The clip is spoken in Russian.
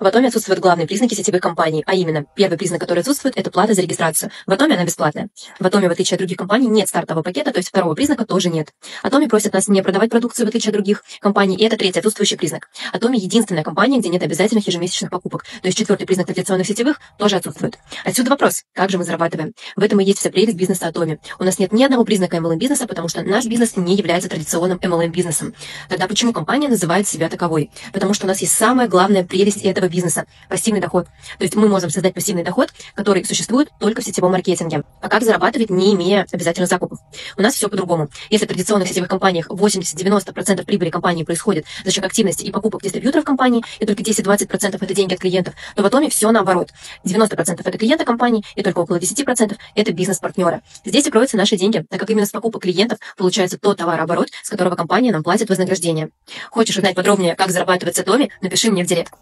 В Atomi отсутствуют главные признаки сетевых компаний, а именно, первый признак, который отсутствует, это плата за регистрацию. В Atomi она бесплатная. В Atomi, в отличие от других компаний, нет стартового пакета, то есть второго признака тоже нет. Atomi просит нас не продавать продукцию, в отличие от других компаний, и это третий отсутствующий признак. Atomi единственная компания, где нет обязательных ежемесячных покупок, то есть четвертый признак традиционных сетевых тоже отсутствует. Отсюда вопрос, как же мы зарабатываем? В этом и есть вся прелесть бизнеса Atomi. У нас нет ни одного признака MLM-бизнеса, потому что наш бизнес не является традиционным MLM-бизнесом. Тогда почему компания называет себя таковой? Потому что у нас есть самая главная прелесть этого бизнеса – пассивный доход. То есть мы можем создать пассивный доход, который существует только в сетевом маркетинге. А как зарабатывать, не имея обязательных закупов? У нас все по-другому. Если в традиционных сетевых компаниях 80-90% прибыли компании происходит за счет активности и покупок дистрибьюторов компании, и только 10-20% это деньги от клиентов, то в Atomi все наоборот. 90% это клиенты компании, и только около 10% это бизнес-партнеры. Здесь и кроются наши деньги, так как именно с покупок клиентов получается тот товарооборот, с которого компания нам платит вознаграждение. Хочешь узнать подробнее, как зарабатывать с Atomi, напиши мне в директ.